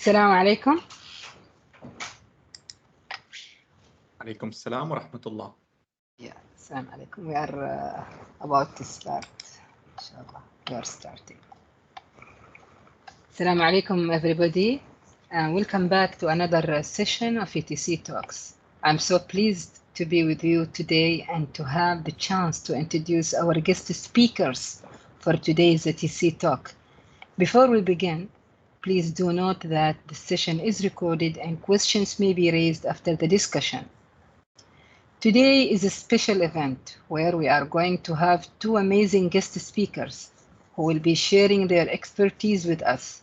السلام عليكم. عليكم السلام ورحمة الله. Yeah, السلام عليكم. We are about to start. Inshallah, we are starting. السلام عليكم everybody, and welcome back to another session of ETC Talks. I'm so pleased to be with you today and to have the chance to introduce our guest speakers for today's ETC Talk. Before we begin, please do note that the session is recorded and questions may be raised after the discussion. Today is a special event where we are going to have two amazing guest speakers who will be sharing their expertise with us.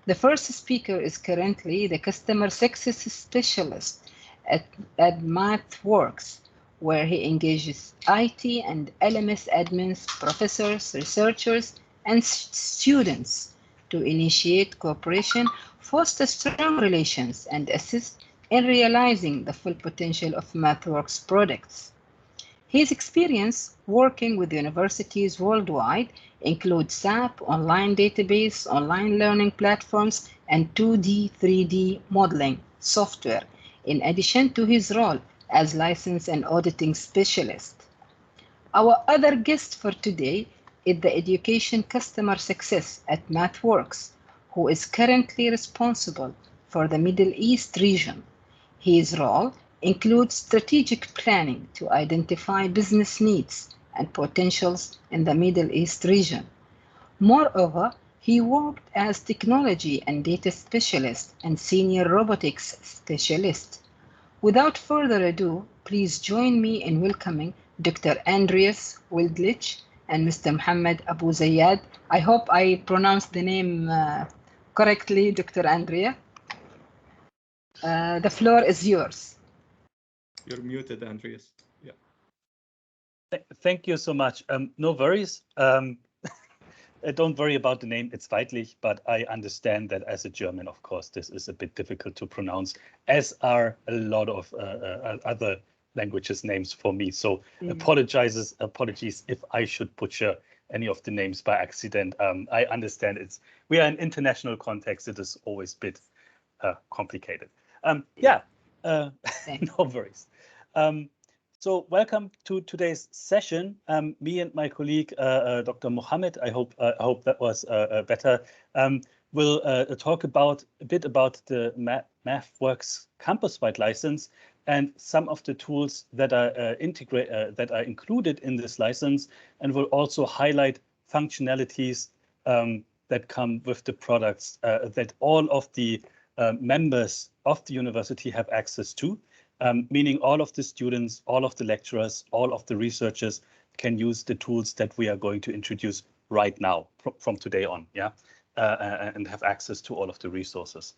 The first speaker is currently the Customer Success Specialist at MathWorks, where he engages IT and LMS admins, professors, researchers, and students to initiate cooperation, foster strong relations, and assist in realizing the full potential of MathWorks products. His experience working with universities worldwide includes SAP, online database, online learning platforms, and 2D, 3D modeling software, in addition to his role as license and auditing specialist. Our other guest for today is the Education Customer Success at MathWorks, who is currently responsible for the Middle East region. His role includes strategic planning to identify business needs and potentials in the Middle East region. Moreover, he worked as technology and data specialist and senior robotics specialist. Without further ado, please join me in welcoming Dr. Andreas Wildlich and Mr. Mohammed Abu Zayad. I hope I pronounced the name correctly, Dr. Andrea. The floor is yours. You're muted, Andreas. Yeah. Thank you so much. No worries. Don't worry about the name. It's Weidlich, but I understand that as a German, of course, this is a bit difficult to pronounce, as are a lot of other languages names for me. So apologies if I should butcher any of the names by accident. I understand we are in international context. It is always a bit complicated. No worries. So welcome to today's session. Me and my colleague, Dr. Mohammed, I hope that was better, will talk a bit about the MathWorks campus-wide license and some of the tools that are included in this license, and will also highlight functionalities that come with the products that all of the members of the university have access to, meaning all of the students, all of the lecturers, all of the researchers can use the tools that we are going to introduce right now from today on, and have access to all of the resources.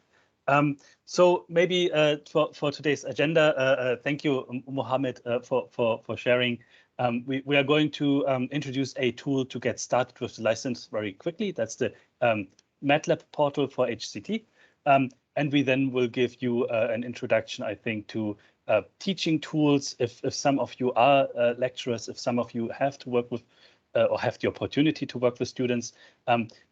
So maybe for today's agenda, thank you, Mohammed, for sharing. We are going to introduce a tool to get started with the license very quickly. That's the MATLAB Portal for HCT. And we then will give you an introduction, I think, to teaching tools. If some of you are lecturers, if some of you have to work with or have the opportunity to work with students.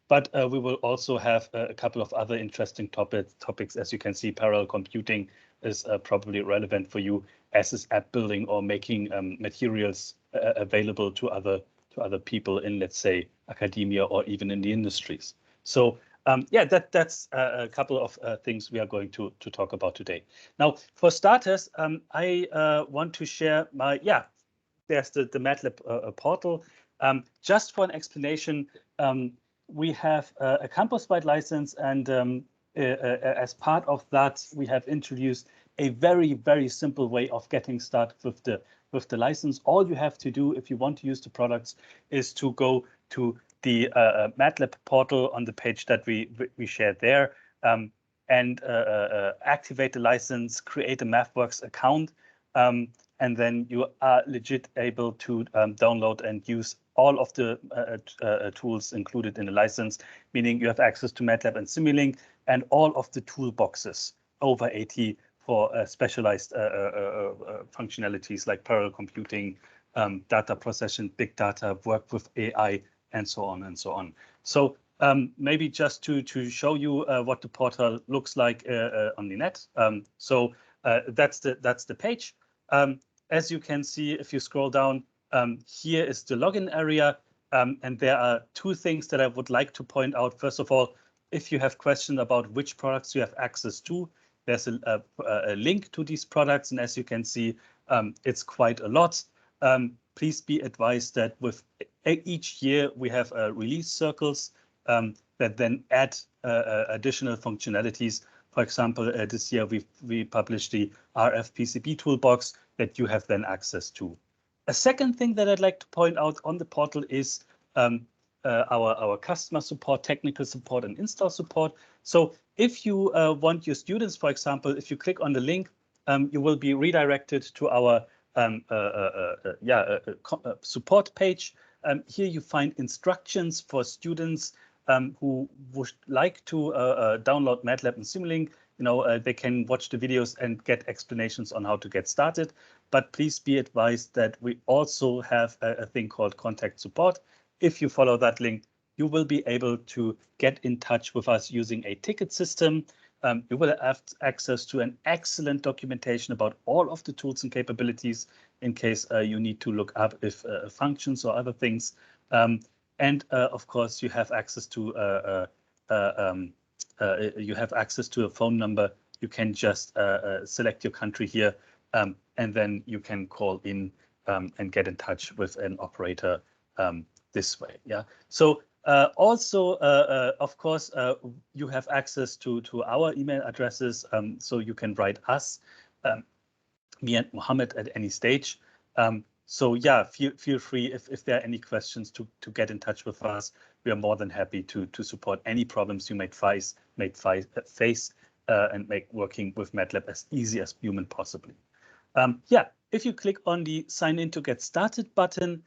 But we will also have a couple of other interesting topics. As you can see, parallel computing is probably relevant for you, as is app building or making materials available to other people in, let's say, academia or even in the industries. So that's a couple of things we are going to talk about today. Now, for starters, I want to share there's the MATLAB portal. Just for an explanation, we have a campus-wide license, and as part of that, we have introduced a very, very simple way of getting started with the license. All you have to do if you want to use the products is to go to the MATLAB portal on the page that we shared there, and activate the license, create a MathWorks account, and then you are legit able to download and use all of the tools included in the license, meaning you have access to MATLAB and Simulink and all of the toolboxes, over 80 for specialized functionalities like parallel computing, data processing, big data, work with AI, and so on and so on. So maybe just to show you what the portal looks like on the net. That's the page. As you can see, if you scroll down, here is the login area. And there are two things that I would like to point out. First of all, if you have questions about which products you have access to, there's a link to these products. And as you can see, it's quite a lot. Please be advised that with each year we have release circles that then add additional functionalities. For example, this year we published the RF PCB toolbox that you have then access to. A second thing that I'd like to point out on the portal is our customer support, technical support, and install support. So if you want your students, for example, if you click on the link, you will be redirected to our support page. Here you find instructions for students who would like to download MATLAB and Simulink. They can watch the videos and get explanations on how to get started. But please be advised that we also have a thing called contact support. If you follow that link, you will be able to get in touch with us using a ticket system. You will have access to an excellent documentation about all of the tools and capabilities in case you need to look up if functions or other things. And of course, you have access to a phone number. You can just select your country here, and then you can call in and get in touch with an operator this way. Yeah. So also, of course, you have access to our email addresses, so you can write us, me and Mohammed, at any stage. So yeah, feel free if there are any questions to get in touch with us. We are more than happy to support any problems you might face and make working with MATLAB as easy as human possibly. Yeah, if you click on the sign in to get started button,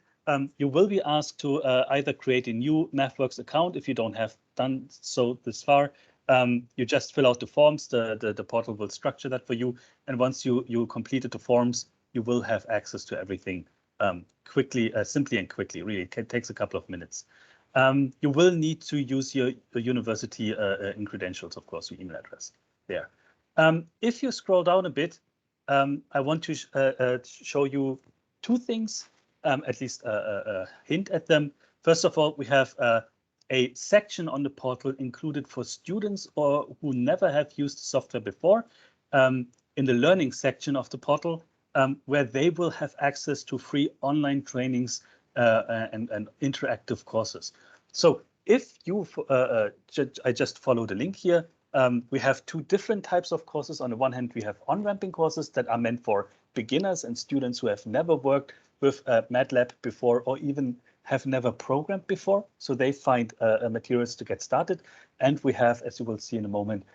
you will be asked to either create a new MathWorks account if you don't have done so this far. You just fill out the forms, the portal will structure that for you. And once you completed the forms, you will have access to everything quickly, simply and quickly. Really, it takes a couple of minutes. You will need to use your university credentials, of course, your email address there. If you scroll down a bit, I want to show you two things, at least a hint at them. First of all, we have a section on the portal included for students or who never have used software before, in the learning section of the portal, where they will have access to free online trainings and interactive courses. So if you, I just follow the link here. We have two different types of courses. On the one hand, we have on-ramping courses that are meant for beginners and students who have never worked with MATLAB before or even have never programmed before. So they find materials to get started. And we have, as you will see in a moment,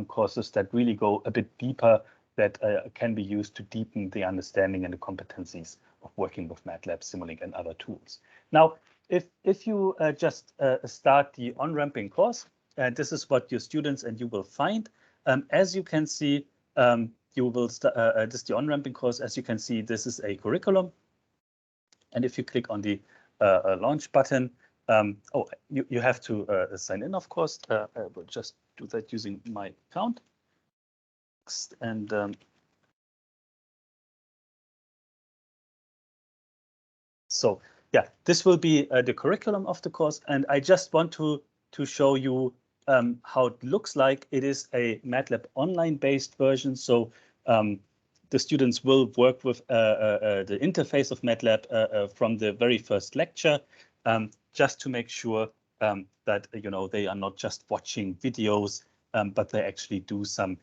courses that really go a bit deeper that can be used to deepen the understanding and the competencies of working with MATLAB, Simulink, and other tools. Now, if you just start the on-ramping course, this is what your students and you will find. As you can see, you will this is the on-ramping course. As you can see, this is a curriculum. And if you click on the launch button, you have to sign in, of course. I will just do that using my account. And so, yeah, this will be the curriculum of the course. And I just want to show you how it looks like. It is a MATLAB Online based version. So the students will work with the interface of MATLAB from the very first lecture, just to make sure that they are not just watching videos, but they actually do some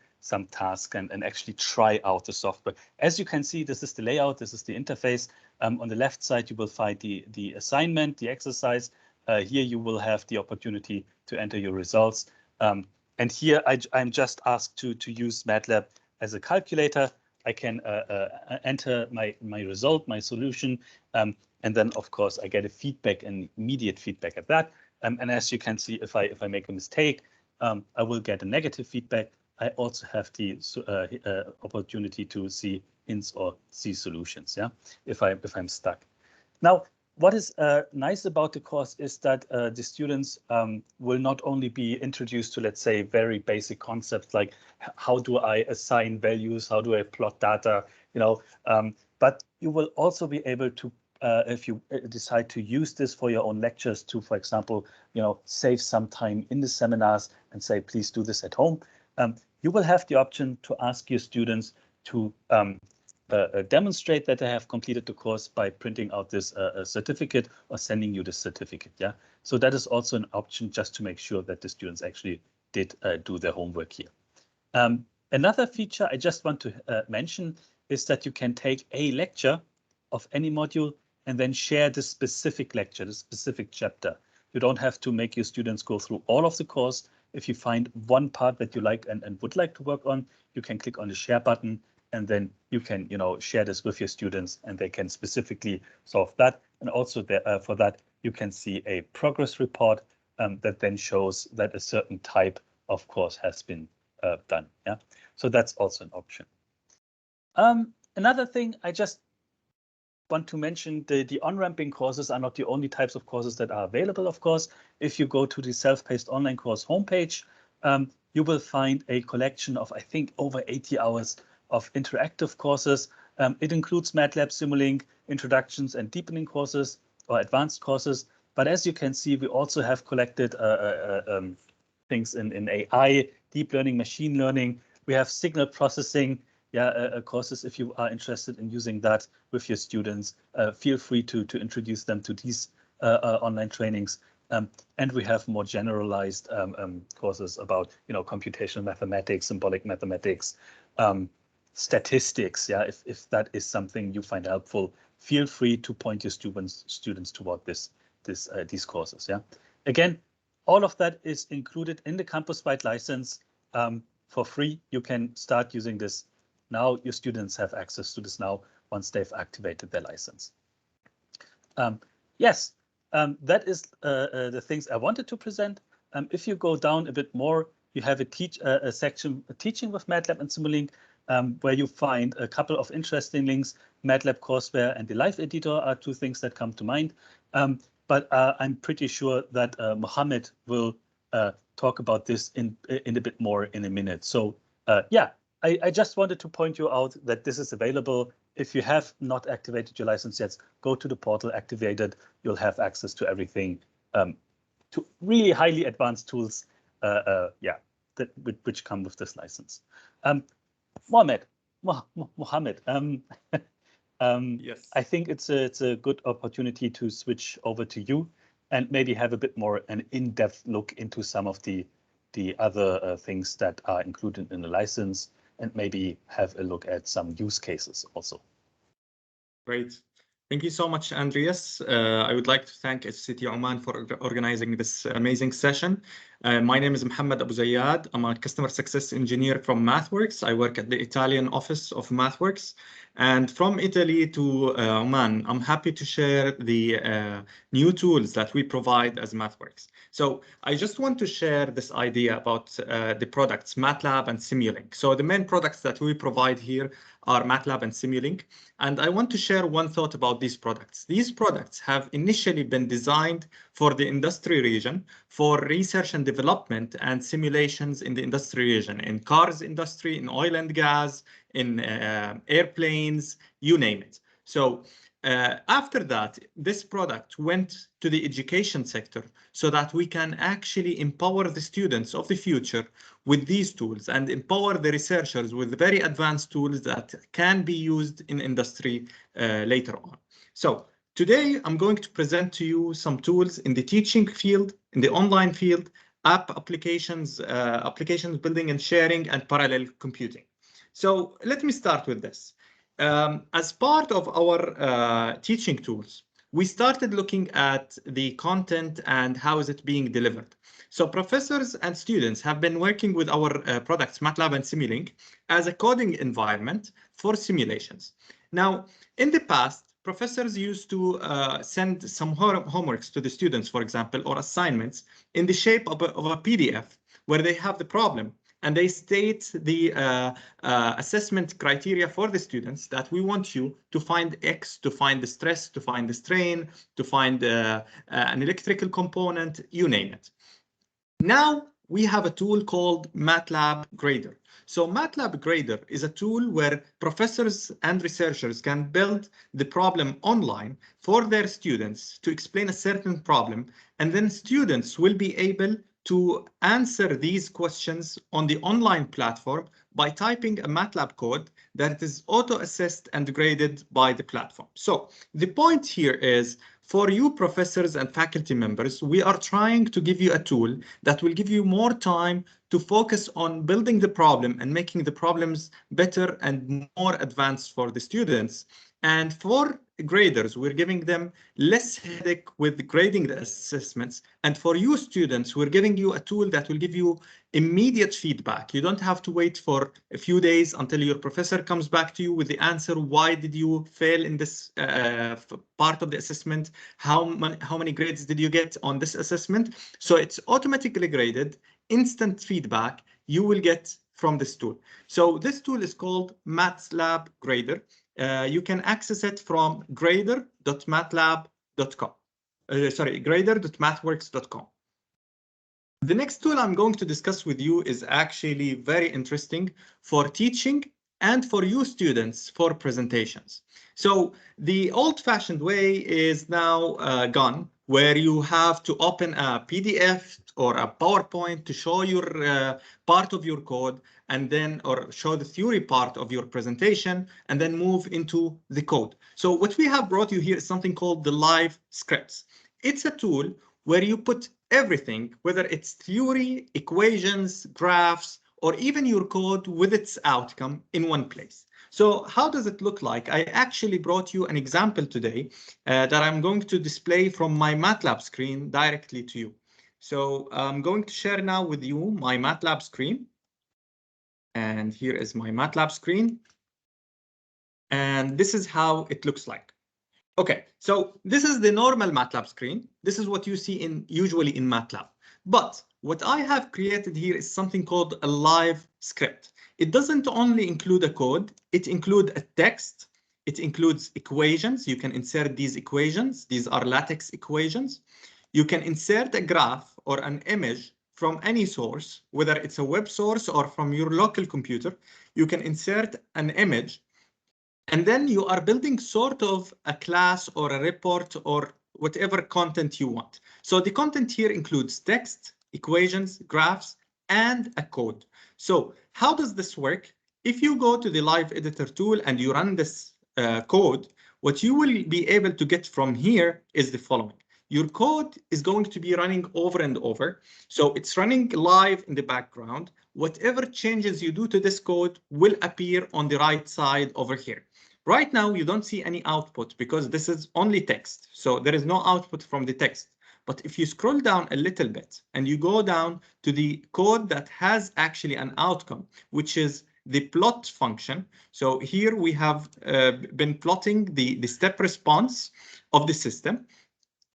task and actually try out the software. As you can see, this is the layout. This is the interface. On the left side, you will find the assignment, the exercise. Here you will have the opportunity to enter your results. And here I'm just asked to use MATLAB as a calculator. I can enter my result, my solution, and then of course I get a feedback and immediate feedback at that. And as you can see, if I make a mistake, I will get a negative feedback. I also have the opportunity to see hints or see solutions. Yeah, if I'm stuck. Now, What is nice about the course is that the students will not only be introduced to, let's say, very basic concepts like how do I assign values, how do I plot data, but you will also be able to, if you decide to use this for your own lectures, to, for example, save some time in the seminars and say, please do this at home. You will have the option to ask your students to demonstrate that they have completed the course by printing out this certificate or sending you the certificate. Yeah, so that is also an option just to make sure that the students actually did do their homework here. Another feature I just want to mention is that you can take a lecture of any module and then share the specific lecture, the specific chapter. You don't have to make your students go through all of the course. If you find one part that you like and would like to work on, you can click on the share button, and then you can, share this with your students, and they can specifically solve that. And also for that, you can see a progress report that then shows that a certain type of course has been done. Yeah, so that's also an option. Another thing I just want to mention, the on-ramping courses are not the only types of courses that are available, of course. If you go to the self-paced online course homepage, you will find a collection of, I think, over 80 hours of interactive courses. It includes MATLAB Simulink, introductions and deepening courses or advanced courses. But as you can see, we also have collected things in AI, deep learning, machine learning. We have signal processing courses. If you are interested in using that with your students, feel free to introduce them to these online trainings. And we have more generalized courses about, computational mathematics, symbolic mathematics, statistics. Yeah, if that is something you find helpful, feel free to point your students toward these courses. Yeah, again, all of that is included in the campus-wide license for free. You can start using this now. Your students have access to this now once they've activated their license. Yes, that is the things I wanted to present. If you go down a bit more, you have a section teaching with MATLAB and Simulink, where you find a couple of interesting links. MATLAB courseware and the live editor are two things that come to mind. But I'm pretty sure that Mohammed will talk about this in a bit more in a minute. So yeah, I just wanted to point you out that this is available. If you have not activated your license yet, go to the portal, activate it. You'll have access to everything, to really highly advanced tools, which come with this license. Mohammed, Yes. I think it's a good opportunity to switch over to you and maybe have a bit more an in-depth look into some of the other things that are included in the license, and maybe have a look at some use cases also. Great. Thank you so much, Andreas. I would like to thank SCT Oman for organizing this amazing session. My name is Mohammed Abu Zayyad. I'm a customer success engineer from MathWorks. I work at the Italian office of MathWorks. And from Italy to Oman, I'm happy to share the new tools that we provide as MathWorks. So I just want to share this idea about the products, MATLAB and Simulink. So the main products that we provide here are MATLAB and Simulink. And I want to share one thought about these products. These products have initially been designed for the industry region, for research and development and simulations in the industry region, in cars industry, in oil and gas, in airplanes, you name it. So after that, this product went to the education sector so that we can actually empower the students of the future with these tools and empower the researchers with very advanced tools that can be used in industry later on. So today, I'm going to present to you some tools in the teaching field, in the online field, applications building and sharing, and parallel computing. So let me start with this. As part of our teaching tools, we started looking at the content and how is it being delivered. So professors and students have been working with our products, MATLAB and Simulink, as a coding environment for simulations. Now, in the past, professors used to send some homeworks to the students, for example, or assignments in the shape of a PDF where they have the problem and they state the assessment criteria for the students that we want you to find X, to find the stress, to find the strain, to find an electrical component, you name it. Now we have a tool called MATLAB Grader. So MATLAB Grader is a tool where professors and researchers can build the problem online for their students to explain a certain problem, and then students will be able to answer these questions on the online platform by typing a MATLAB code that is auto-assessed and graded by the platform. So the point here is, for you professors and faculty members, we are trying to give you a tool that will give you more time to focus on building the problem and making the problems better and more advanced for the students. And for graders, we're giving them less headache with grading the assessments. And for you students, we're giving you a tool that will give you immediate feedback. You don't have to wait for a few days until your professor comes back to you with the answer. Why did you fail in this part of the assessment? How many grades did you get on this assessment? So it's automatically graded, instant feedback you will get from this tool. So this tool is called MATLAB Grader. You can access it from grader.matlab.com. Grader.mathworks.com. The next tool I'm going to discuss with you is actually very interesting for teaching and for you students for presentations. So the old-fashioned way is now gone, where you have to open a PDF or a PowerPoint to show your part of your code, and then or show the theory part of your presentation, and then move into the code. So what we have brought you here is something called the live scripts. It's a tool where you put everything, whether it's theory, equations, graphs, or even your code with its outcome in one place. So how does it look like? I actually brought you an example today that I'm going to display from my MATLAB screen directly to you. So I'm going to share now with you my MATLAB screen. And here is my MATLAB screen. And this is how it looks like. Okay, so this is the normal MATLAB screen. This is what you see usually in MATLAB. But what I have created here is something called a live script. It doesn't only include a code, it includes a text, it includes equations. You can insert these equations. These are LaTeX equations. You can insert a graph or an image from any source, whether it's a web source or from your local computer. You can insert an image, and then you are building sort of a class or a report or whatever content you want. So the content here includes text, equations, graphs, and a code. So how does this work? If you go to the live editor tool and you run this code, what you will be able to get from here is the following. Your code is going to be running over and over. So it's running live in the background. Whatever changes you do to this code will appear on the right side over here. Right now, you don't see any output because this is only text. So there is no output from the text. But if you scroll down a little bit and you go down to the code that has actually an outcome, which is the plot function. So here we have been plotting the step response of the system.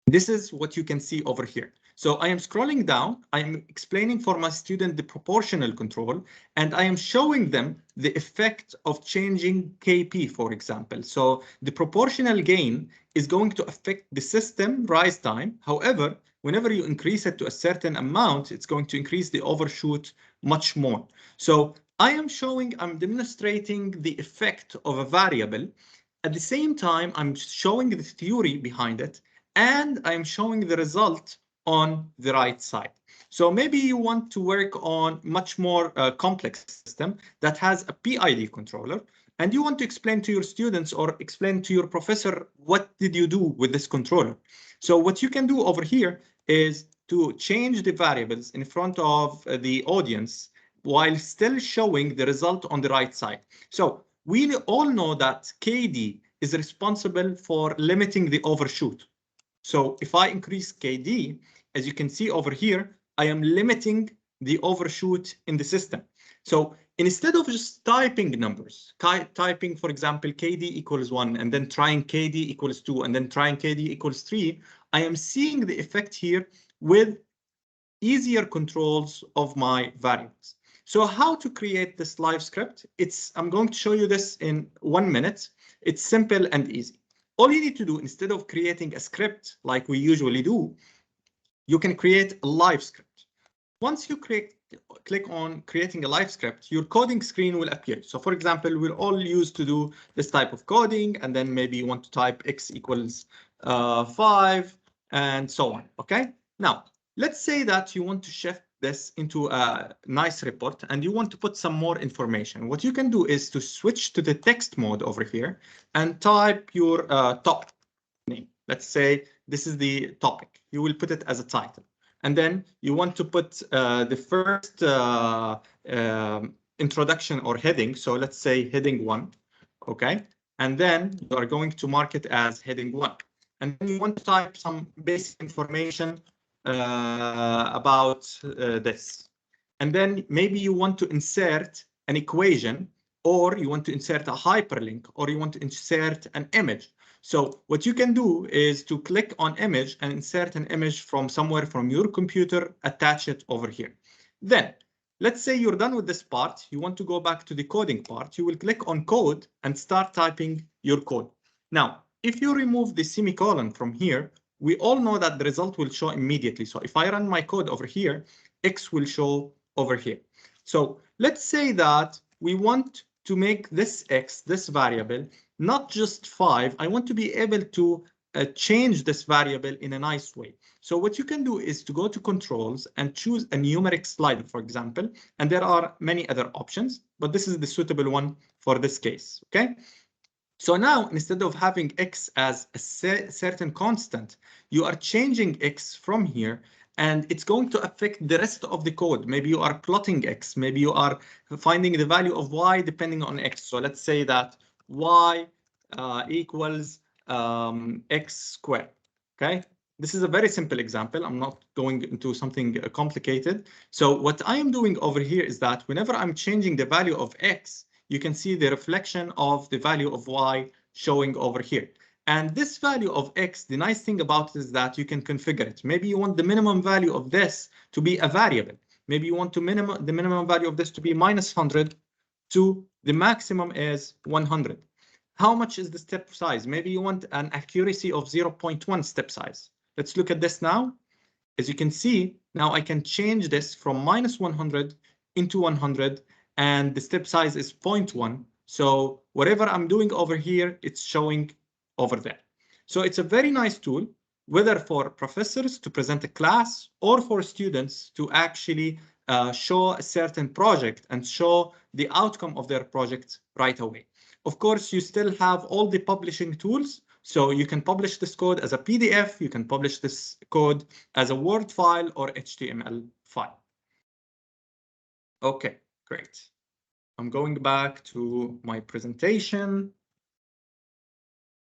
This is what you can see over here. So I am scrolling down, I am explaining for my student the proportional control, and I am showing them the effect of changing KP, for example. So the proportional gain is going to affect the system rise time. However, whenever you increase it to a certain amount, it's going to increase the overshoot much more. So I'm demonstrating the effect of a variable. At the same time, I'm showing the theory behind it, and I'm showing the result on the right side. So maybe you want to work on much more complex system that has a PID controller, and you want to explain to your students or explain to your professor, what did you do with this controller? So what you can do over here is to change the variables in front of the audience while still showing the result on the right side. So we all know that KD is responsible for limiting the overshoot. So if I increase KD, as you can see over here, I am limiting the overshoot in the system. So instead of just typing numbers, typing, for example, KD equals 1, and then trying KD equals 2, and then trying KD equals 3, I am seeing the effect here with easier controls of my variables. So how to create this live script? I'm going to show you this in 1 minute. It's simple and easy. All you need to do, instead of creating a script like we usually do, you can create a live script. Once you click on creating a live script, your coding screen will appear. So for example, we're all used to do this type of coding, and then maybe you want to type x equals 5 and so on. Okay. Now, let's say that you want to shift this into a nice report and you want to put some more information. What you can do is to switch to the text mode over here and type your topic name. Let's say this is the topic. You will put it as a title. And then you want to put the first introduction or heading. So let's say heading 1. Okay. And then you are going to mark it as heading 1. And then you want to type some basic information about this. And then maybe you want to insert an equation, or you want to insert a hyperlink, or you want to insert an image. So what you can do is to click on image and insert an image from somewhere from your computer, attach it over here. Then let's say you're done with this part. You want to go back to the coding part. You will click on code and start typing your code. Now, if you remove the semicolon from here, we all know that the result will show immediately. So if I run my code over here, X will show over here. So let's say that we want to make this X, this variable, not just 5. I want to be able to change this variable in a nice way. So what you can do is to go to controls and choose a numeric slider, for example, and there are many other options, but this is the suitable one for this case. Okay. So now, instead of having X as a certain constant, you are changing X from here, and it's going to affect the rest of the code. Maybe you are plotting X, maybe you are finding the value of Y depending on X. So let's say that Y equals X squared. Okay, this is a very simple example. I'm not going into something complicated. So what I am doing over here is that whenever I'm changing the value of X, you can see the reflection of the value of Y showing over here. And this value of X, the nice thing about it is that you can configure it. Maybe you want the minimum value of this to be a variable. Maybe you want the minimum value of this to be -100 to the maximum is 100. How much is the step size? Maybe you want an accuracy of 0.1 step size. Let's look at this now. As you can see, now I can change this from -100 into 100. And the step size is 0.1. So whatever I'm doing over here, it's showing over there. So it's a very nice tool, whether for professors to present a class or for students to actually show a certain project and show the outcome of their project right away. Of course, you still have all the publishing tools. So you can publish this code as a PDF. You can publish this code as a Word file or HTML file. Okay. Great. I'm going back to my presentation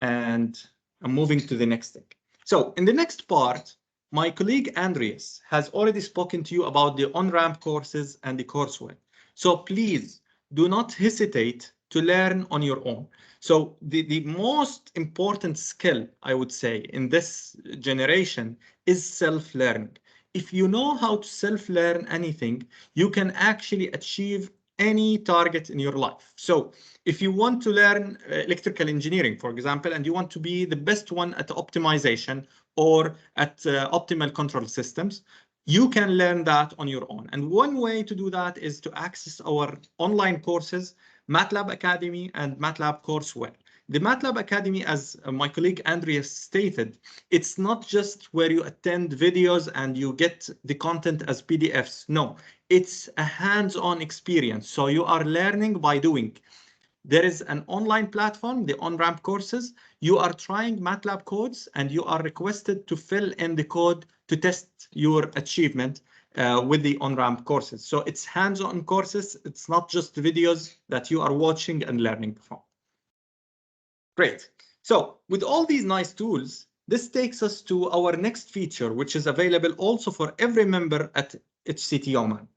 and I'm moving to the next thing. So in the next part, my colleague Andreas has already spoken to you about the Onramp courses and the courseware. So please do not hesitate to learn on your own. So the most important skill, I would say, in this generation is self-learning. If you know how to self-learn anything, you can actually achieve any target in your life. So if you want to learn electrical engineering, for example, and you want to be the best one at optimization or at optimal control systems, you can learn that on your own. And one way to do that is to access our online courses, MATLAB Academy and MATLAB Courseware. The MATLAB Academy, as my colleague Andreas stated, it's not just where you attend videos and you get the content as PDFs. No, it's a hands-on experience. So you are learning by doing. There is an online platform, the Onramp Courses. You are trying MATLAB codes and you are requested to fill in the code to test your achievement with the Onramp Courses. So it's hands-on courses. It's not just videos that you are watching and learning from. Great. So with all these nice tools, this takes us to our next feature, which is available also for every member at HCT Oman.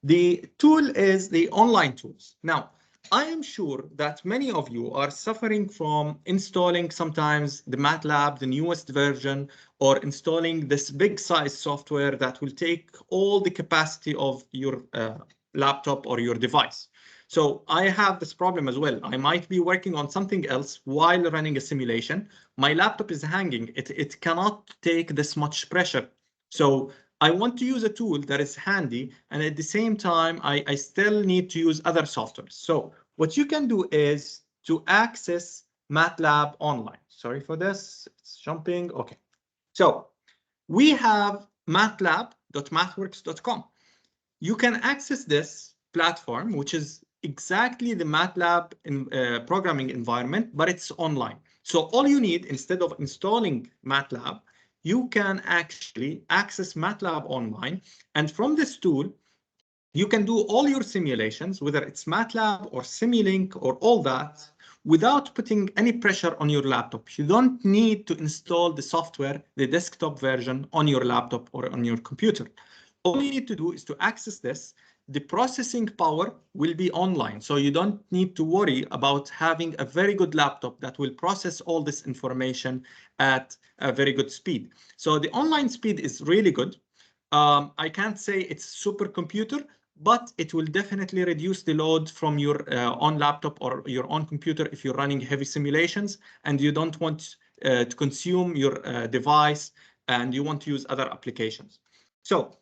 The tool is the online tools. Now, I am sure that many of you are suffering from installing sometimes the MATLAB, the newest version, or installing this big size software that will take all the capacity of your laptop or your device. So I have this problem as well. I might be working on something else while running a simulation. My laptop is hanging. It cannot take this much pressure. So I want to use a tool that is handy, and at the same time, I still need to use other software. So what you can do is to access MATLAB Online. Sorry for this, it's jumping. Okay. So we have matlab.mathworks.com. You can access this platform, which is exactly the MATLAB programming environment, but it's online. So all you need, instead of installing MATLAB, you can actually access MATLAB Online. And from this tool, you can do all your simulations, whether it's MATLAB or Simulink or all that, without putting any pressure on your laptop. You don't need to install the software, the desktop version, on your laptop or on your computer. All you need to do is to access this. The processing power will be online, so you don't need to worry about having a very good laptop that will process all this information at a very good speed. So the online speed is really good. I can't say it's a supercomputer, but it will definitely reduce the load from your own laptop or your own computer if you're running heavy simulations and you don't want to consume your device and you want to use other applications. So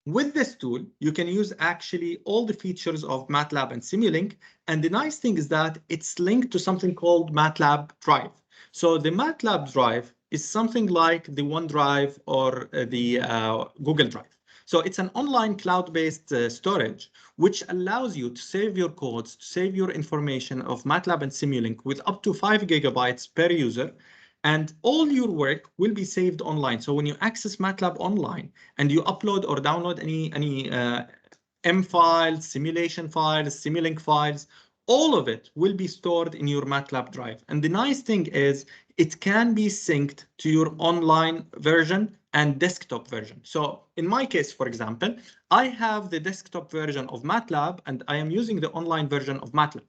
with this tool, you can use actually all the features of MATLAB and Simulink. And the nice thing is that it's linked to something called MATLAB Drive. So the MATLAB Drive is something like the OneDrive or the Google Drive. So it's an online cloud-based storage, which allows you to save your codes, to save your information of MATLAB and Simulink with up to 5 GB per user. And all your work will be saved online. So when you access MATLAB Online and you upload or download any M files, simulation files, Simulink files, all of it will be stored in your MATLAB Drive. And the nice thing is it can be synced to your online version and desktop version. So in my case, for example, I have the desktop version of MATLAB and I am using the online version of MATLAB.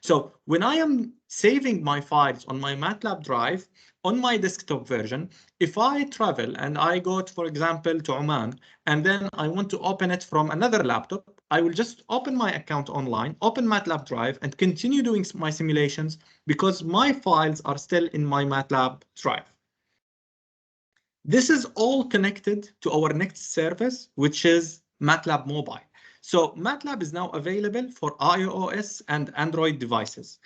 So when I am saving my files on my MATLAB Drive, on my desktop version, if I travel and I go, for example, to Oman, and then I want to open it from another laptop, I will just open my account online, open MATLAB Drive, and continue doing my simulations because my files are still in my MATLAB Drive. This is all connected to our next service, which is MATLAB Mobile. So MATLAB is now available for iOS and Android devices.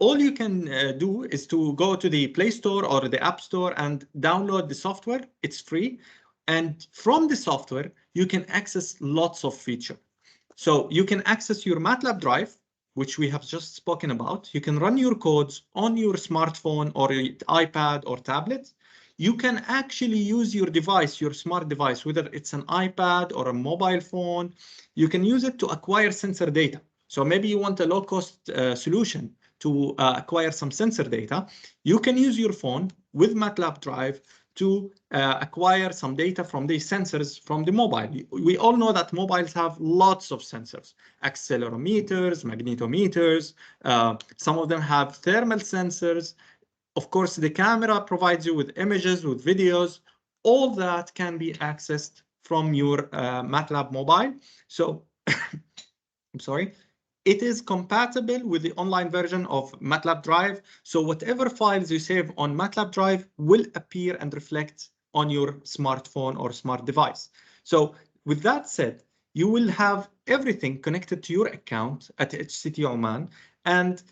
All you can do is to go to the Play Store or the App Store and download the software. It's free. And from the software, you can access lots of features. So you can access your MATLAB Drive, which we have just spoken about. You can run your codes on your smartphone or your iPad or tablet. You can actually use your device, your smart device, whether it's an iPad or a mobile phone. You can use it to acquire sensor data. So maybe you want a low-cost solution to acquire some sensor data. You can use your phone with MATLAB Drive to acquire some data from these sensors from the mobile. We all know that mobiles have lots of sensors, accelerometers, magnetometers. Some of them have thermal sensors. Of course, the camera provides you with images, with videos. All that can be accessed from your MATLAB Mobile. So, I'm sorry. It is compatible with the online version of MATLAB Drive. So whatever files you save on MATLAB Drive will appear and reflect on your smartphone or smart device. So with that said, you will have everything connected to your account at HCT Oman. And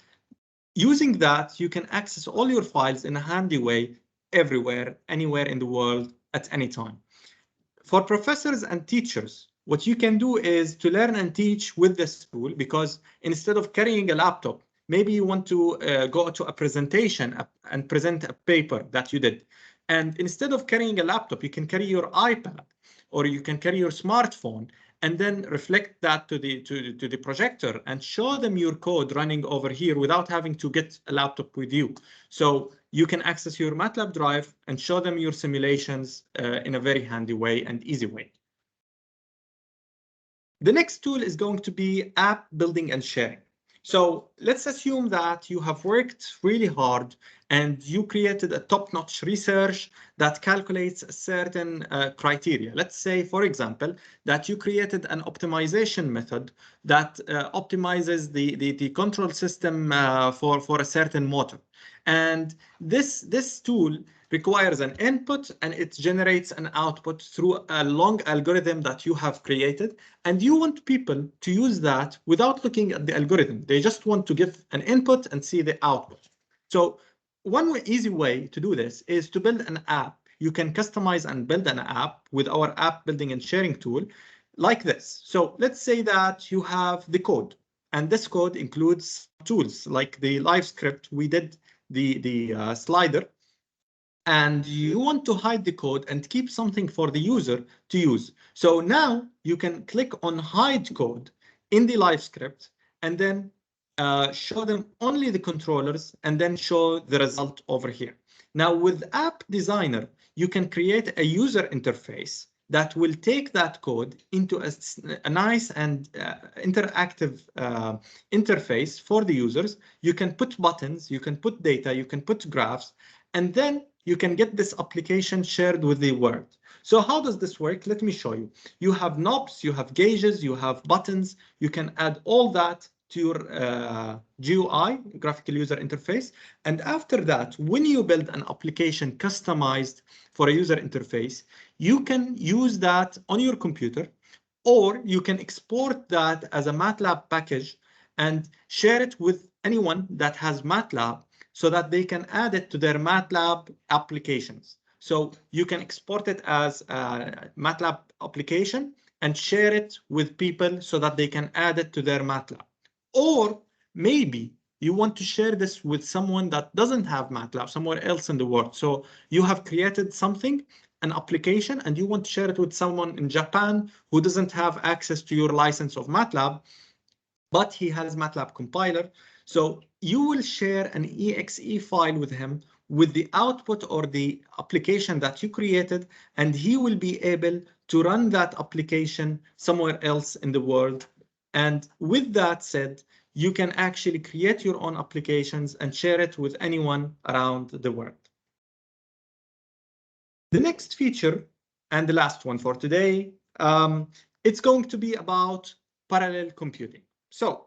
using that, you can access all your files in a handy way everywhere, anywhere in the world at any time. For professors and teachers, what you can do is to learn and teach with this tool, because instead of carrying a laptop, maybe you want to go to a presentation and present a paper that you did. And instead of carrying a laptop, you can carry your iPad or you can carry your smartphone and then reflect that to the projector and show them your code running over here without having to get a laptop with you. So you can access your MATLAB Drive and show them your simulations in a very handy way and easy way. The next tool is going to be app building and sharing. So let's assume that you have worked really hard and you created a top-notch research that calculates a certain criteria. Let's say, for example, that you created an optimization method that optimizes the control system for a certain motor. And this tool requires an input and it generates an output through a long algorithm that you have created. And you want people to use that without looking at the algorithm. They just want to give an input and see the output. So one easy way to do this is to build an app. You can customize and build an app with our app building and sharing tool like this. So let's say that you have the code, and this code includes tools like the live script. We did the slider, and you want to hide the code and keep something for the user to use. So now you can click on hide code in the live script and then show them only the controllers and then show the result over here. Now with App Designer, you can create a user interface that will take that code into a nice and interactive interface for the users. You can put buttons, you can put data, you can put graphs, and then you can get this application shared with the world. So how does this work? Let me show you. You have knobs, you have gauges, you have buttons. You can add all that to your GUI, graphical user interface. And after that, when you build an application customized for a user interface, you can use that on your computer, or you can export that as a MATLAB package and share it with anyone that has MATLAB so that they can add it to their MATLAB applications. So you can export it as a MATLAB application and share it with people so that they can add it to their MATLAB. Or maybe you want to share this with someone that doesn't have MATLAB somewhere else in the world. So you have created something, an application, and you want to share it with someone in Japan who doesn't have access to your license of MATLAB, but he has MATLAB compiler. So you will share an exe file with him with the output or the application that you created, and he will be able to run that application somewhere else in the world. And with that said, you can actually create your own applications and share it with anyone around the world. The next feature, and the last one for today, it's going to be about parallel computing. So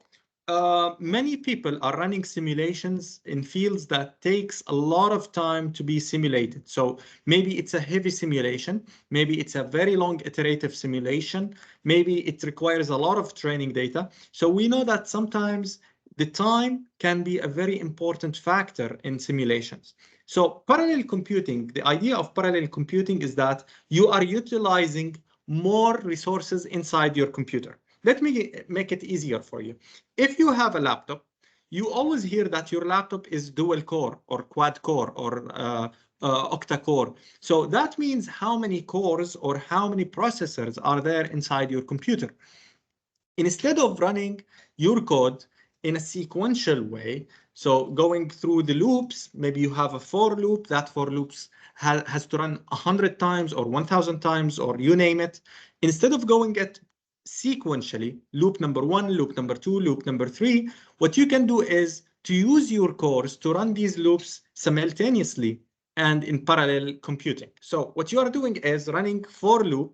many people are running simulations in fields that takes a lot of time to be simulated. So maybe it's a heavy simulation, maybe it's a very long iterative simulation, maybe it requires a lot of training data. So we know that sometimes the time can be a very important factor in simulations. So parallel computing, the idea of parallel computing is that you are utilizing more resources inside your computer. Let me make it easier for you. If you have a laptop, you always hear that your laptop is dual core or quad core or octa core. So that means how many cores or how many processors are there inside your computer. Instead of running your code in a sequential way, so going through the loops, maybe you have a for loop, that for loops has to run 100 times or 1000 times or you name it. Instead of going at sequentially, loop number 1, loop number 2, loop number 3, what you can do is to use your cores to run these loops simultaneously and in parallel computing. So what you are doing is running for loop,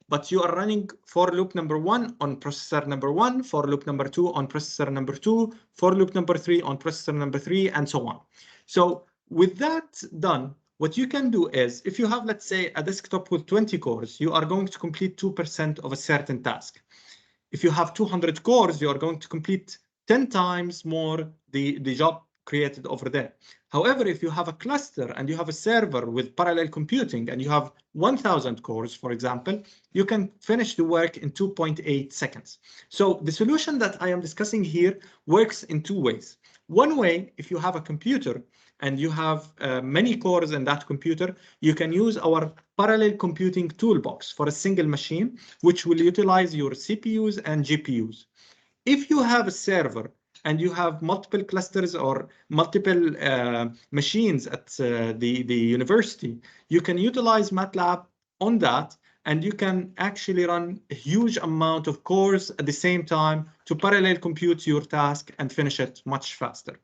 but you are running for loop number 1 on processor number 1, for loop number 2 on processor number 2, for loop number 3 on processor number 3, and so on. So with that done, what you can do is, if you have, let's say, a desktop with 20 cores, you are going to complete 2% of a certain task. If you have 200 cores, you are going to complete 10 times more the job created over there. However, if you have a cluster and you have a server with parallel computing and you have 1000 cores, for example, you can finish the work in 2.8 seconds. So the solution that I am discussing here works in two ways. One way, if you have a computer and you have many cores in that computer, you can use our parallel computing toolbox for a single machine, which will utilize your CPUs and GPUs. If you have a server and you have multiple clusters or multiple machines at the university, you can utilize MATLAB on that and you can actually run a huge amount of cores at the same time to parallel compute your task and finish it much faster.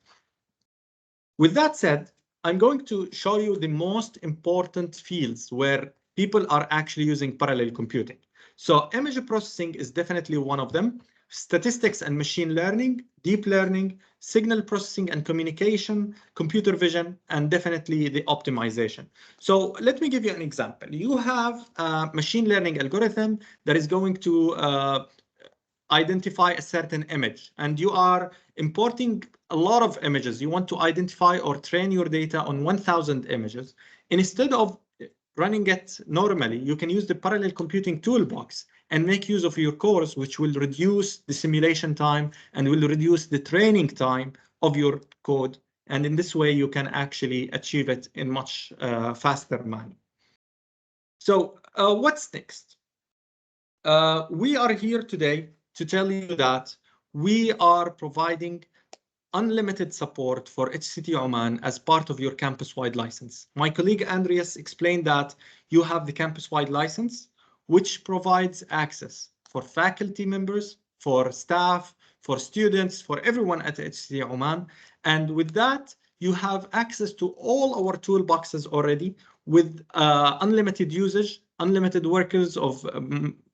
With that said, I'm going to show you the most important fields where people are actually using parallel computing. So image processing is definitely one of them. Statistics and machine learning, deep learning, signal processing and communication, computer vision, and definitely the optimization. So let me give you an example. You have a machine learning algorithm that is going to identify a certain image, and you are importing a lot of images. You want to identify or train your data on 1,000 images. Instead of running it normally, you can use the parallel computing toolbox and make use of your cores, which will reduce the simulation time and will reduce the training time of your code. And in this way, you can actually achieve it in much faster manner. So what's next? We are here today to tell you that we are providing unlimited support for HCT Oman as part of your campus-wide license. My colleague Andreas explained that you have the campus-wide license, which provides access for faculty members, for staff, for students, for everyone at HCT Oman. And with that, you have access to all our toolboxes already with unlimited usage, unlimited workers of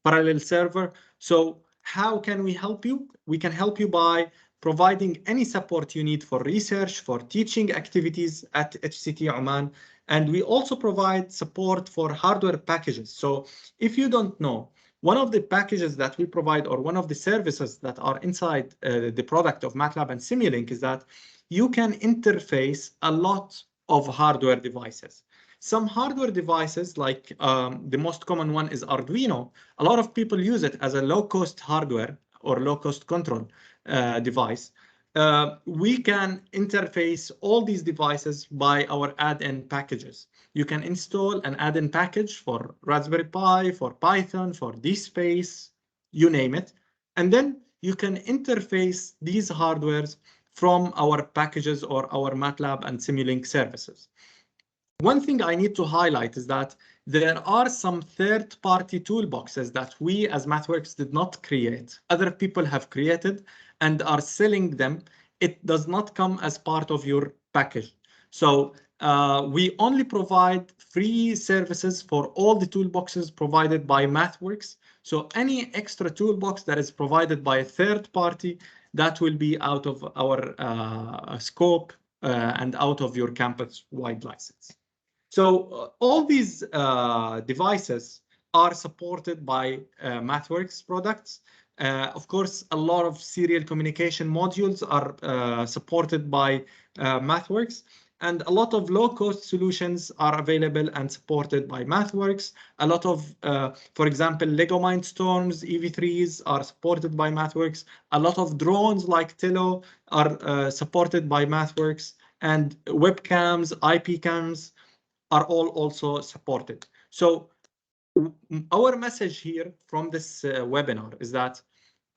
parallel server. So how can we help you? We can help you by providing any support you need for research, for teaching activities at HCT Oman. And we also provide support for hardware packages. So if you don't know, one of the packages that we provide, or one of the services that are inside the product of MATLAB and Simulink, is that you can interface a lot of hardware devices. Some hardware devices, like the most common one is Arduino. A lot of people use it as a low-cost hardware or low-cost control device. We can interface all these devices by our add-in packages. You can install an add-in package for Raspberry Pi, for Python, for DSpace, you name it. And then you can interface these hardwares from our packages or our MATLAB and Simulink services. One thing I need to highlight is that there are some third-party toolboxes that we as MathWorks did not create. Other people have created and are selling them. It does not come as part of your package. So we only provide free services for all the toolboxes provided by MathWorks. So any extra toolbox that is provided by a third party, that will be out of our scope and out of your campus-wide license. So all these devices are supported by MathWorks products. Of course, a lot of serial communication modules are supported by MathWorks, and a lot of low-cost solutions are available and supported by MathWorks. A lot of, for example, Lego Mindstorms EV3s are supported by MathWorks. A lot of drones like Tello are supported by MathWorks, and webcams, IP cams are all also supported. So our message here from this webinar is that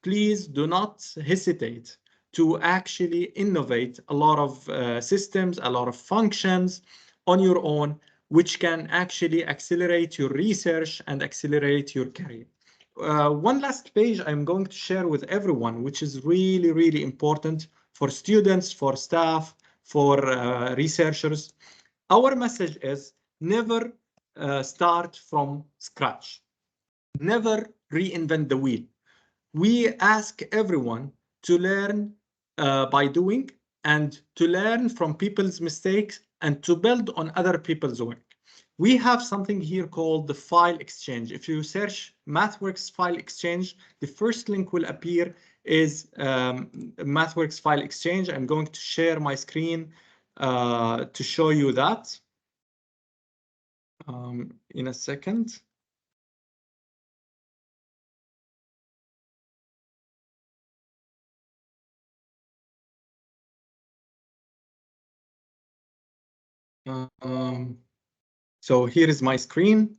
please do not hesitate to actually innovate a lot of systems, a lot of functions on your own, which can actually accelerate your research and accelerate your career. One last page I'm going to share with everyone, which is really, really important for students, for staff, for researchers. Our message is never start from scratch. Never reinvent the wheel. We ask everyone to learn by doing, and to learn from people's mistakes and to build on other people's work. We have something here called the file exchange. If you search MathWorks file exchange, the first link will appear is MathWorks file exchange. I'm going to share my screen to show you that in a second. So here is my screen,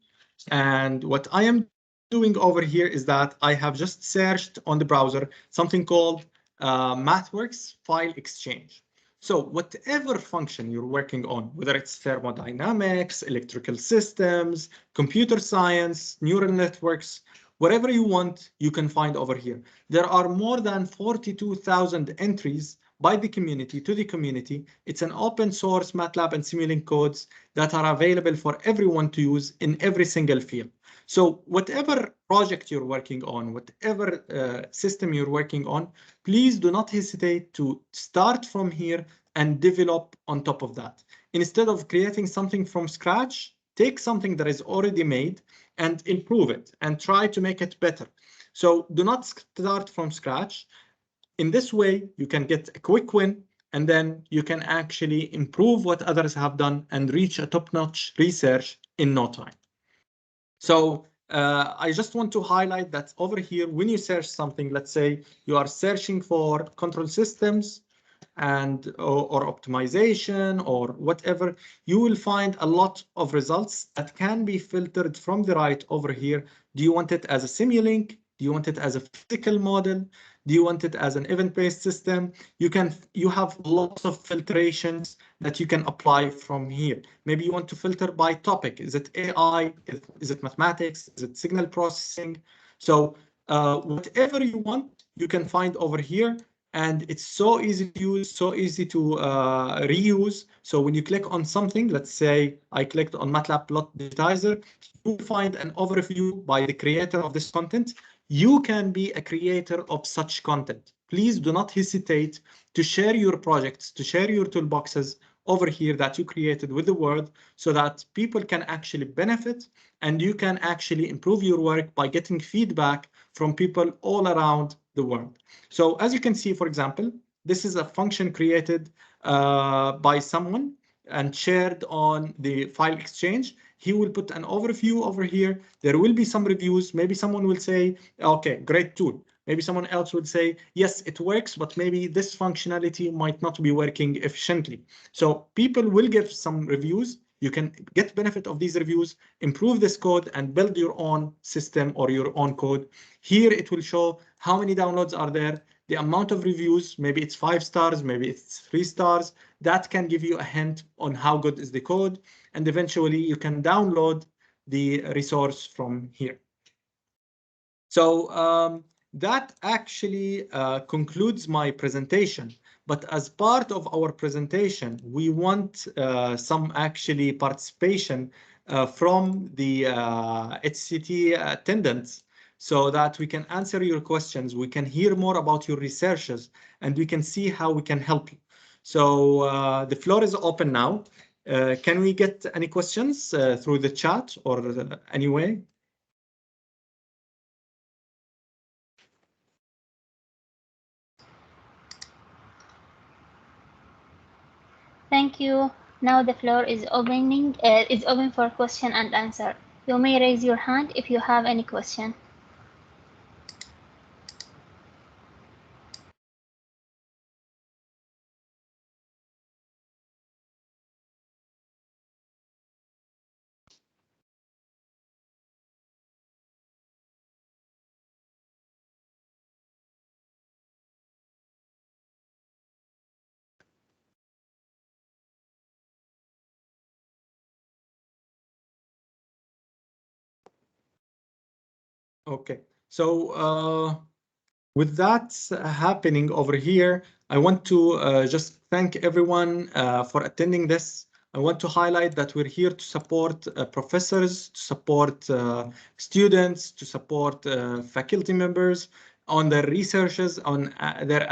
and what I am doing over here is that I have just searched on the browser something called MathWorks file exchange. So whatever function you're working on, whether it's thermodynamics, electrical systems, computer science, neural networks, whatever you want, you can find over here. There are more than 42,000 entries by the community to the community. It's an open source MATLAB and Simulink codes that are available for everyone to use in every single field. So whatever project you're working on, whatever system you're working on, please do not hesitate to start from here and develop on top of that. Instead of creating something from scratch, take something that is already made and improve it and try to make it better. So do not start from scratch. In this way, you can get a quick win, and then you can actually improve what others have done and reach a top-notch research in no time. So I just want to highlight that over here, when you search something, let's say you are searching for control systems and or optimization or whatever, you will find a lot of results that can be filtered from the right over here. Do you want it as a Simulink? Do you want it as a physical model? Do you want it as an event-based system? You have lots of filtrations that you can apply from here. Maybe you want to filter by topic. Is it AI? Is it mathematics? Is it signal processing? So whatever you want, you can find over here. And it's so easy to use, so easy to reuse. So when you click on something, let's say I clicked on MATLAB Plot Digitizer, you will find an overview by the creator of this content. You can be a creator of such content. Please do not hesitate to share your projects, to share your toolboxes over here that you created with the world, so that people can actually benefit and you can actually improve your work by getting feedback from people all around the world. So as you can see, for example, this is a function created by someone and shared on the file exchange. He will put an overview over here. There will be some reviews. Maybe someone will say, okay, great tool. Maybe someone else would say, yes, it works, but maybe this functionality might not be working efficiently. So people will give some reviews. You can get benefit of these reviews, improve this code, and build your own system or your own code. Here it will show how many downloads are there, the amount of reviews, maybe it's 5 stars, maybe it's 3 stars. That can give you a hint on how good is the code. And eventually you can download the resource from here. So that actually concludes my presentation. But as part of our presentation, we want some actually participation from the HCT attendants, so that we can answer your questions, we can hear more about your researches, and we can see how we can help you. So the floor is open now. Can we get any questions through the chat or any way? Thank you. Now the floor is open for question and answer. You may raise your hand if you have any question. Okay, so with that happening over here, I want to just thank everyone for attending this. I want to highlight that we're here to support professors, to support students, to support faculty members on their researches, on their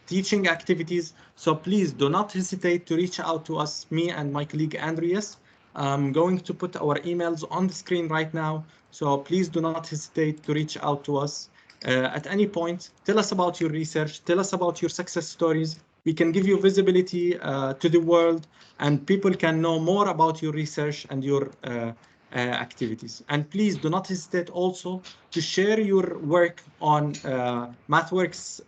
teaching activities. So please do not hesitate to reach out to us, me and my colleague Andreas. I'm going to put our emails on the screen right now. So please do not hesitate to reach out to us at any point. Tell us about your research. Tell us about your success stories. We can give you visibility to the world, and people can know more about your research and your activities. And please do not hesitate also to share your work on MathWorks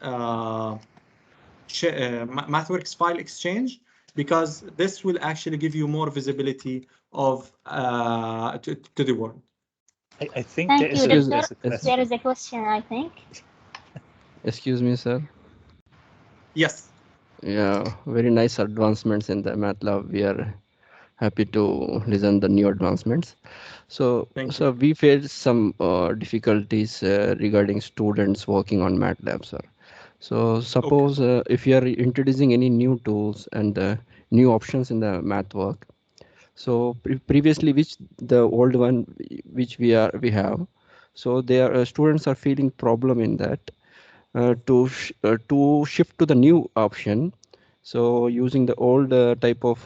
MathWorks file exchange, because this will actually give you more visibility of to the world. I think Thank you, there's Doctor. a question. There is a question, I think. Excuse me, sir. Yes. Yeah, very nice advancements in the MATLAB. We are happy to listen the new advancements. So, Thank so you. we faced some difficulties regarding students working on MATLAB, sir. So Okay. suppose if you are introducing any new tools and new options in the math work. So previously, which the old one which we have, so their students are feeling problem in that to shift to the new option. So using the old type of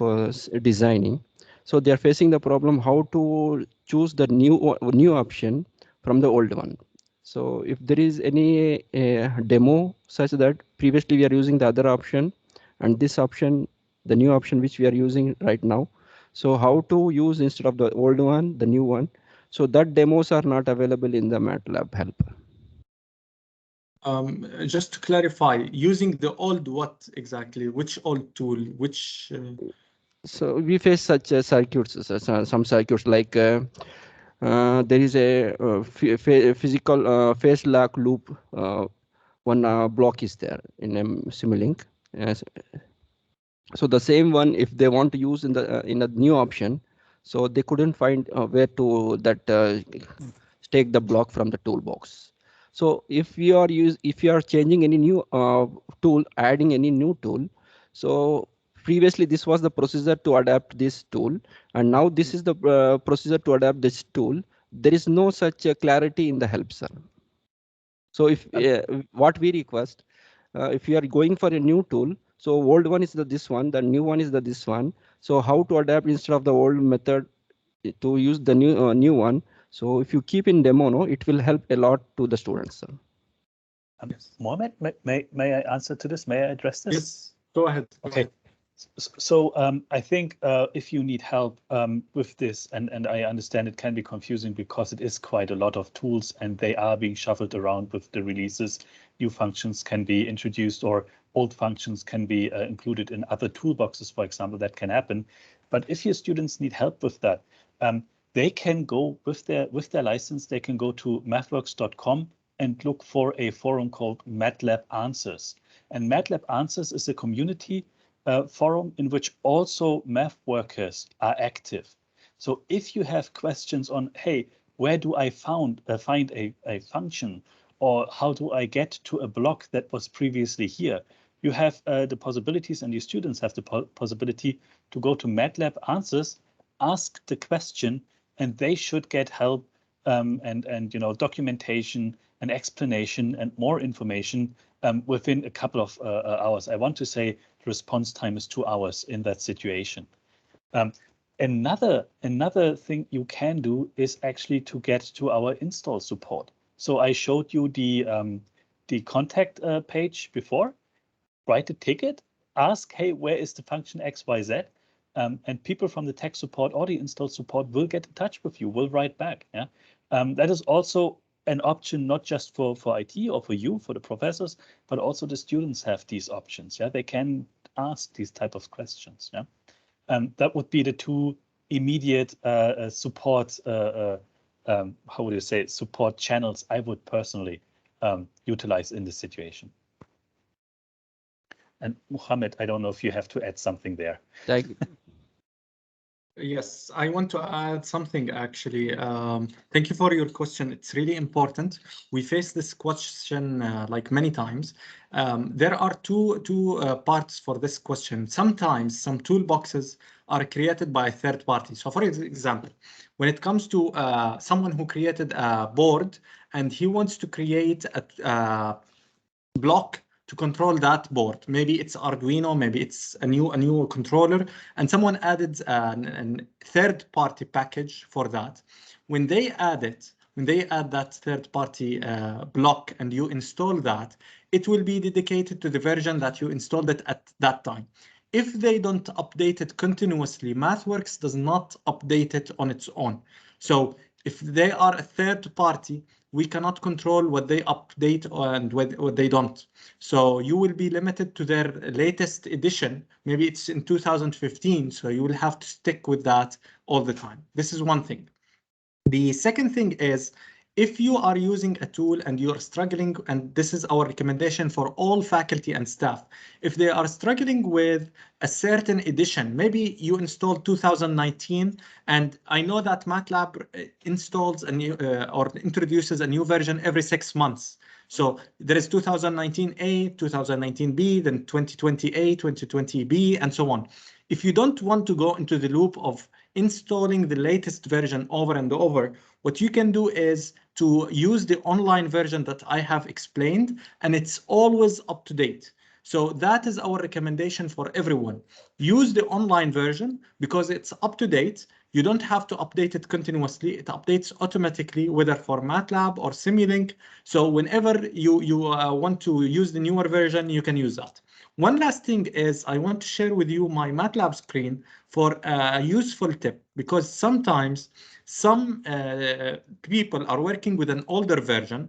designing, so they are facing the problem how to choose the new option from the old one. So if there is any demo such that previously we are using the other option and this option, the new option which we are using right now, so how to use instead of the old one, the new one. So that demos are not available in the MATLAB help. Just to clarify, using the old what exactly? Which old tool? Which? So we face such circuits, some circuits like there is a physical phase lock loop. One block is there in Simulink. Yes. So the same one, if they want to use in a new option, so they couldn't find where to that take the block from the toolbox. So if you are changing any new tool, adding any new tool, so previously this was the procedure to adapt this tool, and now this is the procedure to adapt this tool. There is no such clarity in the help, sir. So if what we request, if you are going for a new tool, so old one is this one, the new one is this one. So how to adapt instead of the old method to use the new one. So if you keep in demo, no, it will help a lot to the students, sir. Yes. Mohammed, may I answer to this? May I address this? Yes. Go ahead. Okay. So I think if you need help with this, and I understand it can be confusing because it is quite a lot of tools and they are being shuffled around with the releases. New functions can be introduced or old functions can be included in other toolboxes, for example, that can happen. But if your students need help with that, they can go with their license, they can go to mathworks.com and look for a forum called MATLAB Answers. And MATLAB Answers is a community forum in which also math workers are active. So if you have questions on, hey, where do I find a function, or how do I get to a block that was previously here, you have the possibilities, and your students have the possibility to go to MATLAB Answers, ask the question, and they should get help and documentation and explanation and more information within a couple of hours. I want to say the response time is 2 hours in that situation. Another thing you can do is actually to get to our install support. So I showed you the contact page before. Write a ticket, ask, hey, where is the function XYZ? And people from the tech support or the install support will get in touch with you, will write back. Yeah, that is also an option, not just for IT or for you, for the professors, but also the students have these options. Yeah, they can ask these type of questions. Yeah, that would be the two immediate support. How would you say, support channels I would personally utilize in this situation. And Mohammed, I don't know if you have to add something there. Yes, I want to add something actually. Thank you for your question. It's really important. We face this question like many times. There are two parts for this question. Sometimes some toolboxes are created by a third party. So for example, when it comes to someone who created a board and he wants to create a block to control that board. Maybe it's Arduino, maybe it's a new controller, and someone added a third-party package for that. When they add that third-party block and you install that, it will be dedicated to the version that you installed it at that time. If they don't update it continuously, MathWorks does not update it on its own. So if they are a third party, we cannot control what they update and what they don't. So you will be limited to their latest edition. Maybe it's in 2015, so you will have to stick with that all the time. This is one thing. The second thing is, if you are using a tool and you're struggling, and this is our recommendation for all faculty and staff, if they are struggling with a certain edition, maybe you installed 2019, and I know that MATLAB installs a new or introduces a new version every 6 months. So there is 2019A, 2019B, then 2020A, 2020B, and so on. If you don't want to go into the loop of installing the latest version over and over, what you can do is to use the online version that I have explained, and it's always up to date. So that is our recommendation for everyone. Use the online version because it's up to date. You don't have to update it continuously. It updates automatically, whether for MATLAB or Simulink. So whenever you want to use the newer version, you can use that. One last thing is I want to share with you my MATLAB screen for a useful tip, because sometimes some people are working with an older version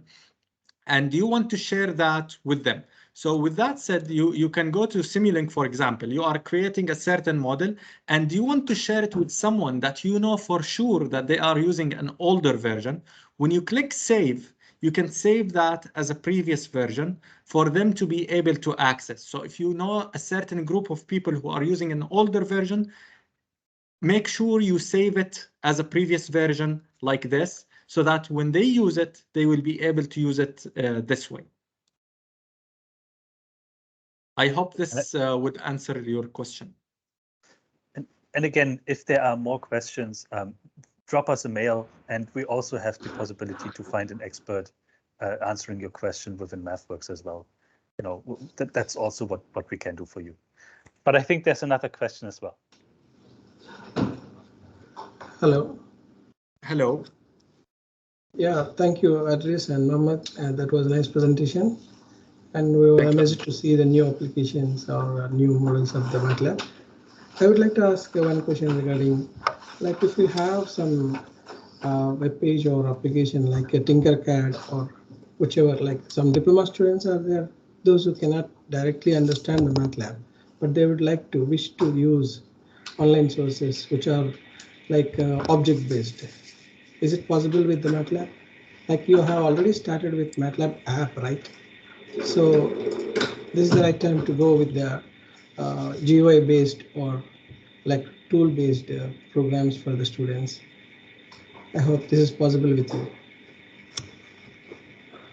and you want to share that with them. So with that said, you can go to Simulink, for example. You are creating a certain model and you want to share it with someone that you know for sure that they are using an older version. When you click save, you can save that as a previous version for them to be able to access. So if you know a certain group of people who are using an older version, make sure you save it as a previous version like this, so that when they use it, they will be able to use it this way. I hope this would answer your question. And again, if there are more questions, drop us a mail, and we also have the possibility to find an expert answering your question within MathWorks as well. You know, that's also what we can do for you. But I think there's another question as well. Hello. Hello. Yeah, thank you, Adris and Mohammed. That was a nice presentation. And we were amazed to see the new applications or new models of the MATLAB. I would like to ask one question regarding, like, if we have some web page or application like a Tinkercad or whichever, like some diploma students are there, those who cannot directly understand the MATLAB, but they would like to wish to use online sources which are like object-based. Is it possible with the MATLAB? Like you have already started with MATLAB app, right? So this is the right time to go with the GUI-based or like tool-based programs for the students. I hope this is possible with you.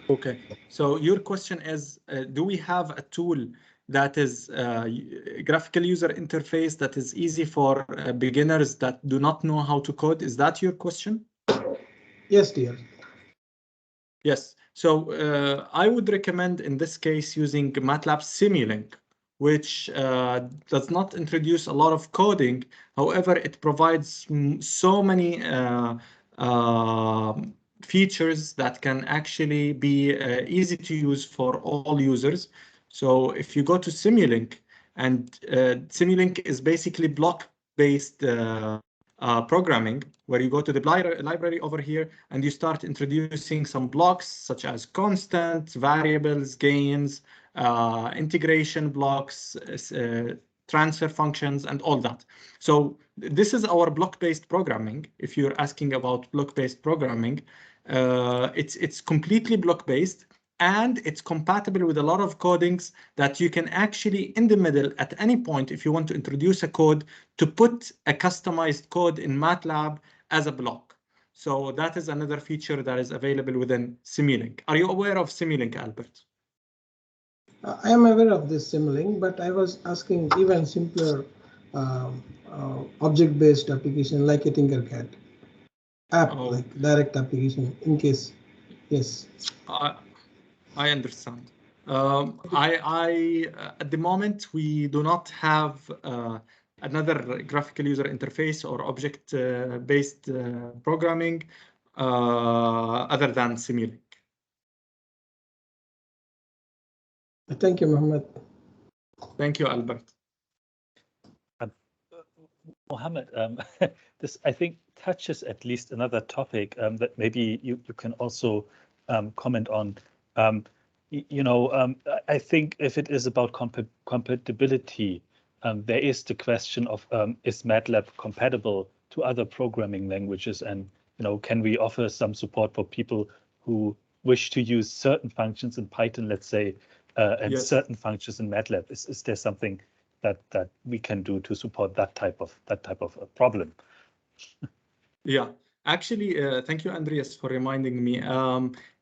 Okay, so your question is, do we have a tool that is graphical user interface that is easy for beginners that do not know how to code? Is that your question? Yes, dear. Yes, so I would recommend in this case using MATLAB Simulink, which does not introduce a lot of coding. However, it provides so many features that can actually be easy to use for all users. So if you go to Simulink, and Simulink is basically block-based programming, where you go to the library over here and you start introducing some blocks such as constants, variables, gains, integration blocks, transfer functions, and all that. So this is our block-based programming. If you're asking about block-based programming, it's completely block-based, and it's compatible with a lot of codings that you can actually, in the middle, at any point, if you want to introduce a code, to put a customized code in MATLAB as a block. So that is another feature that is available within Simulink. Are you aware of Simulink, Albert? I am aware of this Simulink, but I was asking even simpler object-based application like a Tinkercad app, like direct application in case. Yes. I understand. At the moment, we do not have another graphical user interface or object-based programming other than Simulink. Thank you, Mohammed. Thank you, Albert. Mohammed, this, I think, touches at least another topic that maybe you can also comment on. I think if it is about compatibility, there is the question of is MATLAB compatible to other programming languages, and can we offer some support for people who wish to use certain functions in Python, let's say, and Yes. certain functions in MATLAB? Is there something that we can do to support that type of problem? Yeah, actually, thank you, Andreas, for reminding me.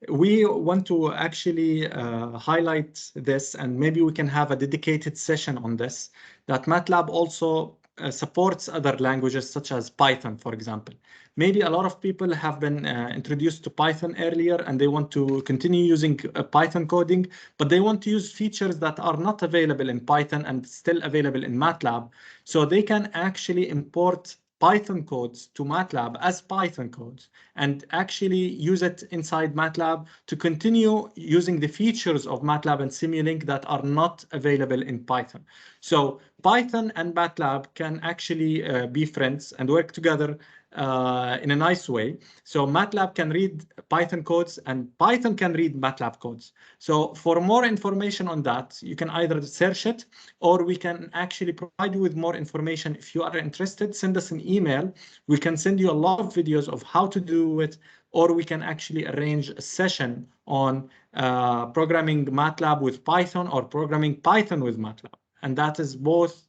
We want to actually highlight this, and maybe we can have a dedicated session on this, that MATLAB also supports other languages such as Python, for example. Maybe a lot of people have been introduced to Python earlier and they want to continue using Python coding, but they want to use features that are not available in Python and still available in MATLAB. So they can actually import Python codes to MATLAB as Python codes and actually use it inside MATLAB to continue using the features of MATLAB and Simulink that are not available in Python. So Python and MATLAB can actually be friends and work together in a nice way. So MATLAB can read Python codes and Python can read MATLAB codes. So for more information on that, you can either search it or we can actually provide you with more information. If you are interested, send us an email. We can send you a lot of videos of how to do it, or we can actually arrange a session on programming MATLAB with Python or programming Python with MATLAB. And that is both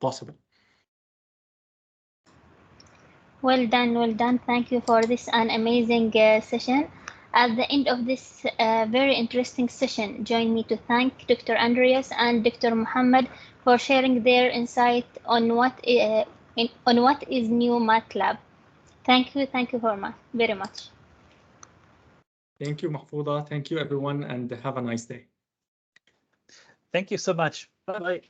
possible. Well done, well done. Thank you for this an amazing session. At the end of this very interesting session, join me to thank Dr. Andreas and Dr. Muhammad for sharing their insight on what is new MATLAB. Thank you very much. Thank you, Mahfouda. Thank you, everyone, and have a nice day. Thank you so much. Bye-bye.